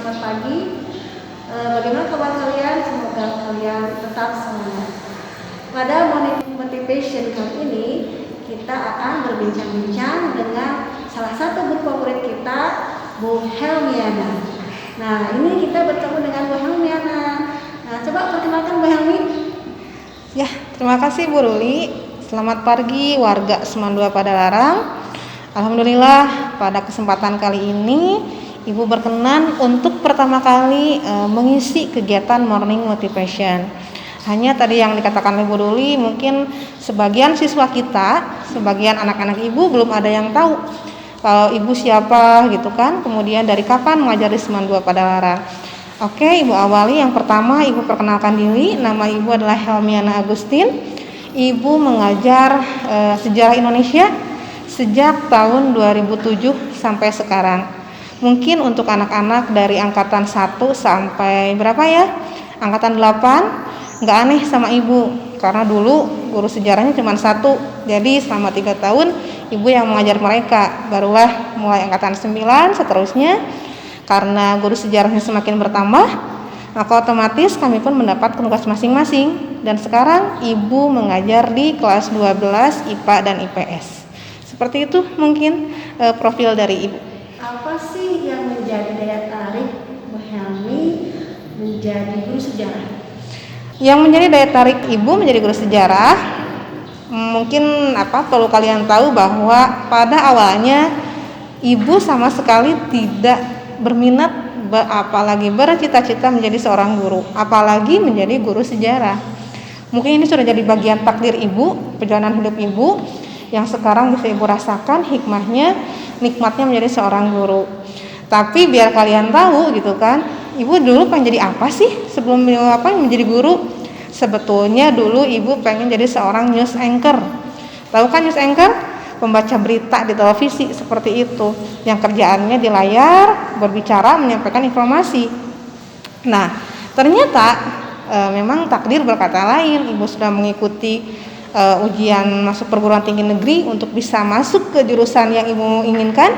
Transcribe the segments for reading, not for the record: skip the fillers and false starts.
Selamat pagi. Bagaimana kabar kalian? Semoga kalian tetap semangat. Pada motivation kali ini kita akan berbincang-bincang dengan salah satu guru favorit kita, Bu Helmiana. Nah, ini kita bertemu dengan Bu Helmiana. Nah, coba perkenalkan Bu Helmi. Ya, terima kasih Bu Ruli. Selamat pagi warga Seman 2 Padalarang. Alhamdulillah pada kesempatan kali ini Ibu berkenan untuk pertama kali mengisi kegiatan morning motivation. Hanya tadi yang dikatakan oleh Bu Ruli, mungkin sebagian siswa kita, sebagian anak-anak Ibu belum ada yang tahu kalau Ibu siapa gitu kan, kemudian dari kapan mengajar di Seman 2 Padalarang. Oke, Ibu awali. Yang pertama Ibu perkenalkan diri. Nama Ibu adalah Helmiana Agustin. Ibu mengajar sejarah Indonesia sejak tahun 2007 sampai sekarang. Mungkin untuk anak-anak dari angkatan 1 sampai berapa ya? Angkatan 8 nggak aneh sama Ibu, karena dulu guru sejarahnya cuma 1. Jadi selama 3 tahun Ibu yang mengajar mereka. Barulah mulai angkatan 9 seterusnya, karena guru sejarahnya semakin bertambah, maka otomatis kami pun mendapat tugas masing-masing. Dan sekarang Ibu mengajar di kelas 12 IPA dan IPS. Seperti itu mungkin profil dari Ibu. Apa sih yang menjadi daya tarik Bu Helmi menjadi guru sejarah? Yang menjadi daya tarik Ibu menjadi guru sejarah, mungkin perlu kalian tahu bahwa pada awalnya Ibu sama sekali tidak berminat, apalagi bercita-cita menjadi seorang guru, apalagi menjadi guru sejarah. Mungkin ini sudah jadi bagian takdir Ibu, perjalanan hidup Ibu, yang sekarang bisa Ibu rasakan hikmahnya, nikmatnya menjadi seorang guru. Tapi biar kalian tahu gitu kan, Ibu dulu pengen jadi apa sih sebelum menjadi guru? Sebetulnya dulu Ibu pengen jadi seorang news anchor. Tahu kan news anchor? Pembaca berita di televisi seperti itu, yang kerjaannya di layar berbicara, menyampaikan informasi. Nah, ternyata memang takdir berkata lain. Ibu sudah mengikuti ujian masuk perguruan tinggi negeri untuk bisa masuk ke jurusan yang Ibu inginkan.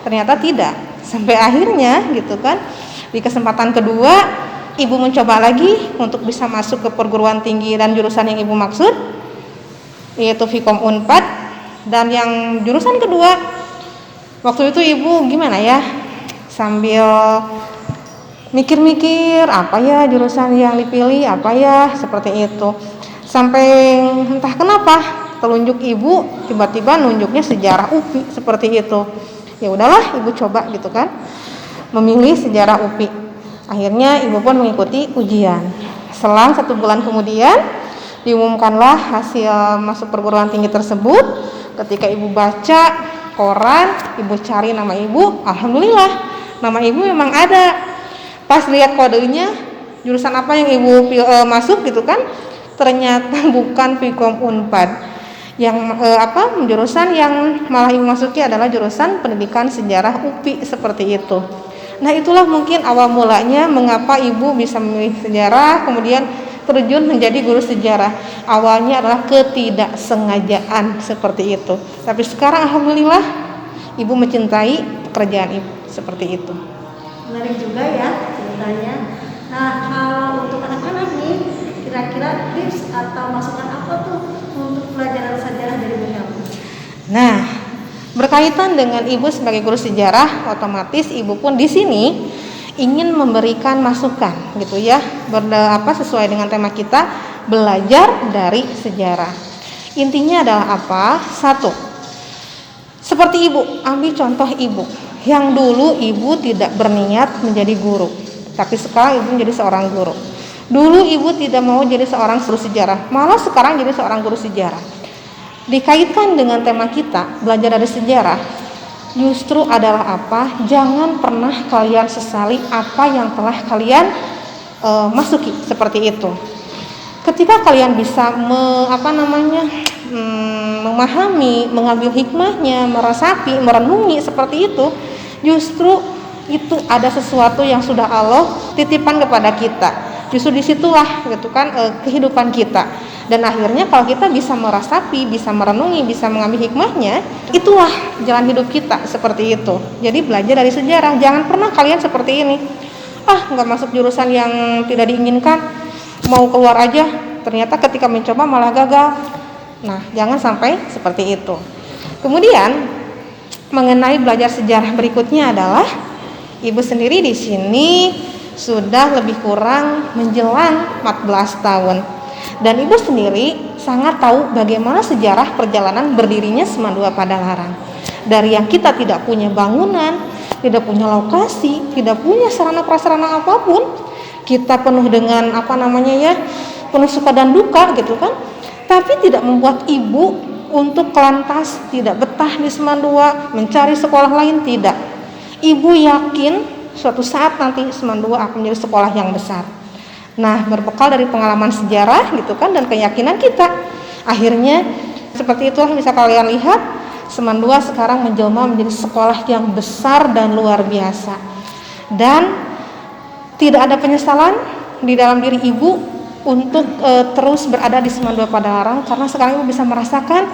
Ternyata tidak. Sampai akhirnya gitu kan, di kesempatan kedua Ibu mencoba lagi untuk bisa masuk ke perguruan tinggi dan jurusan yang Ibu maksud, yaitu Vkom Unpad. Dan yang jurusan kedua, waktu itu Ibu gimana ya, sambil mikir-mikir apa ya jurusan yang dipilih, apa ya, seperti itu. Sampai entah kenapa telunjuk Ibu tiba-tiba nunjuknya sejarah UPI seperti itu. Ya udahlah, Ibu coba gitu kan, memilih sejarah UPI. Akhirnya Ibu pun mengikuti ujian. Selang 1 bulan kemudian diumumkanlah hasil masuk perguruan tinggi tersebut. Ketika Ibu baca koran, Ibu cari nama Ibu, alhamdulillah nama Ibu memang ada. Pas lihat kodenya, jurusan apa yang Ibu masuk gitu kan, ternyata bukan Vkom Unpad. Yang jurusan yang malah Ibu masuki adalah jurusan pendidikan sejarah UPI seperti itu. Nah, itulah mungkin awal mulanya mengapa Ibu bisa memilih sejarah, kemudian terjun menjadi guru sejarah. Awalnya adalah ketidaksengajaan seperti itu. Tapi sekarang alhamdulillah Ibu mencintai pekerjaan Ibu seperti itu. Menarik juga ya ceritanya. Nah, kalau untuk anak-anak nih, kira-kira tips atau masukan apa tuh untuk pelajaran sejarah dari Bu Helmi? Nah, berkaitan dengan Ibu sebagai guru sejarah, otomatis Ibu pun di sini ingin memberikan masukan gitu ya, sesuai dengan tema kita, belajar dari sejarah. Intinya adalah apa? 1. Seperti Ibu, ambil contoh Ibu yang dulu Ibu tidak berniat menjadi guru, tapi sekarang Ibu menjadi seorang guru. Dulu Ibu tidak mau jadi seorang guru sejarah, malah sekarang jadi seorang guru sejarah. Dikaitkan dengan tema kita, belajar dari sejarah, justru adalah apa? Jangan pernah kalian sesali apa yang telah kalian masuki seperti itu. Ketika kalian bisa memahami, mengambil hikmahnya, meresapi, merenungi seperti itu, justru itu ada sesuatu yang sudah Allah titipkan kepada kita. Justru disitulah gitu kan kehidupan kita. Dan akhirnya kalau kita bisa meresapi, bisa merenungi, bisa mengambil hikmahnya, itulah jalan hidup kita seperti itu. Jadi belajar dari sejarah. Jangan pernah kalian seperti ini. nggak masuk jurusan yang tidak diinginkan, mau keluar aja, ternyata ketika mencoba malah gagal. Nah, jangan sampai seperti itu. Kemudian mengenai belajar sejarah berikutnya adalah ibu sendiri di sini sudah lebih kurang menjelang 14 tahun. Dan ibu sendiri sangat tahu bagaimana sejarah perjalanan berdirinya Seman II Padalarang. Dari yang kita tidak punya bangunan, tidak punya lokasi, tidak punya sarana prasarana apapun, kita penuh dengan penuh suka dan duka gitu kan. Tapi tidak membuat ibu untuk kelantas tidak betah di Seman II, mencari sekolah lain, tidak. Ibu yakin suatu saat nanti Seman II akan menjadi sekolah yang besar. Nah, berbekal dari pengalaman sejarah gitu kan dan keyakinan kita, akhirnya seperti itulah bisa kalian lihat Seman II sekarang menjelma menjadi sekolah yang besar dan luar biasa. Dan tidak ada penyesalan di dalam diri ibu untuk terus berada di Seman II Padalarang, karena sekarang ibu bisa merasakan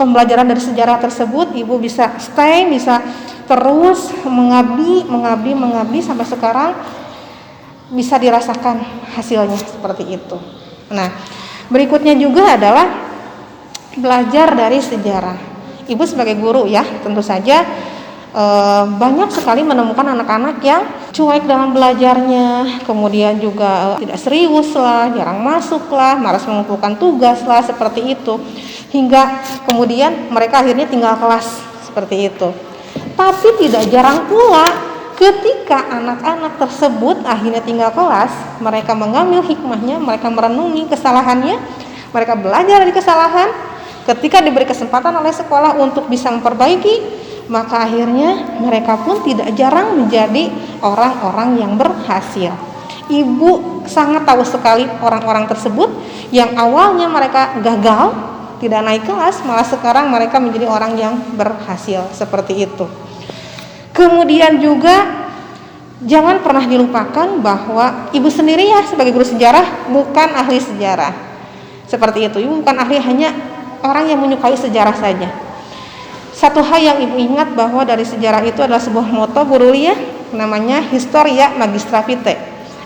pembelajaran dari sejarah tersebut. Ibu bisa stay, bisa terus mengabdi sampai sekarang bisa dirasakan hasilnya seperti itu. Nah, berikutnya juga adalah belajar dari sejarah. Ibu sebagai guru ya, tentu saja banyak sekali menemukan anak-anak yang cuek dalam belajarnya, kemudian juga tidak serius lah, jarang masuk lah, malas mengumpulkan tugas lah, seperti itu, hingga kemudian mereka akhirnya tinggal kelas seperti itu. Tapi tidak jarang pula ketika anak-anak tersebut akhirnya tinggal kelas, mereka mengambil hikmahnya, mereka merenungi kesalahannya, mereka belajar dari kesalahan. Ketika diberi kesempatan oleh sekolah untuk bisa memperbaiki, maka akhirnya mereka pun tidak jarang menjadi orang-orang yang berhasil. Ibu sangat tahu sekali orang-orang tersebut yang awalnya mereka gagal, tidak naik kelas, malah sekarang mereka menjadi orang yang berhasil seperti itu. Kemudian juga jangan pernah dilupakan bahwa ibu sendiri ya sebagai guru sejarah bukan ahli sejarah. Seperti itu, ibu bukan ahli, hanya orang yang menyukai sejarah saja. Satu hal yang ibu ingat bahwa dari sejarah itu adalah sebuah moto Bu Ruli ya, namanya Historia Magistra Vitae.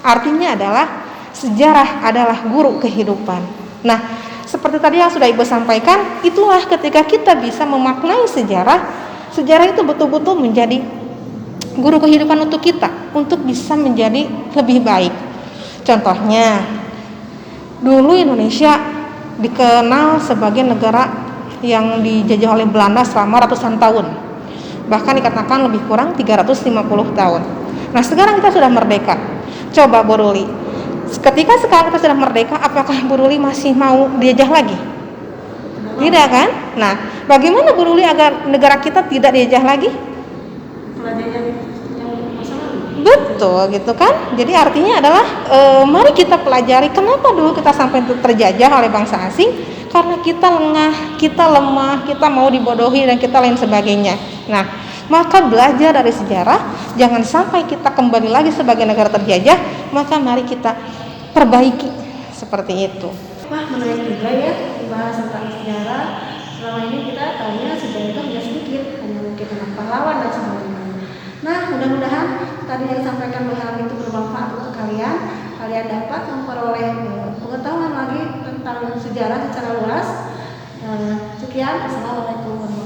Artinya adalah sejarah adalah guru kehidupan. Nah, seperti tadi yang sudah ibu sampaikan, itulah ketika kita bisa memaknai sejarah, sejarah itu betul-betul menjadi guru kehidupan untuk kita, untuk bisa menjadi lebih baik. Contohnya, dulu Indonesia dikenal sebagai negara yang dijajah oleh Belanda selama ratusan tahun, bahkan dikatakan lebih kurang 350 tahun. Nah, sekarang kita sudah merdeka. Coba Bu Ruli, ketika sekarang kita sudah merdeka, apakah Bu Ruli masih mau dijajah lagi? Tidak kan? Nah, bagaimana Bu Ruli agar negara kita tidak dijajah lagi? Betul gitu kan. Jadi artinya adalah mari kita pelajari kenapa dulu kita sampai terjajah oleh bangsa asing. Karena kita lengah, kita lemah, kita mau dibodohi dan kita lain sebagainya. Nah, maka belajar dari sejarah, jangan sampai kita kembali lagi sebagai negara terjajah, maka mari kita perbaiki seperti itu. Wah, menarik juga ya bahas tentang sejarah. Selama ini kita tahunya sejarah itu hanya sedikit, hanya mungkin tentang pahlawan dan sebagainya. Nah, mudah-mudahan tadi yang disampaikan oleh Hal itu bermanfaat untuk kalian. Kalian dapat memperoleh pengetahuan lagi tentang sejarah secara luas. Sekian, assalamualaikum warahmatullahi wabarakatuh.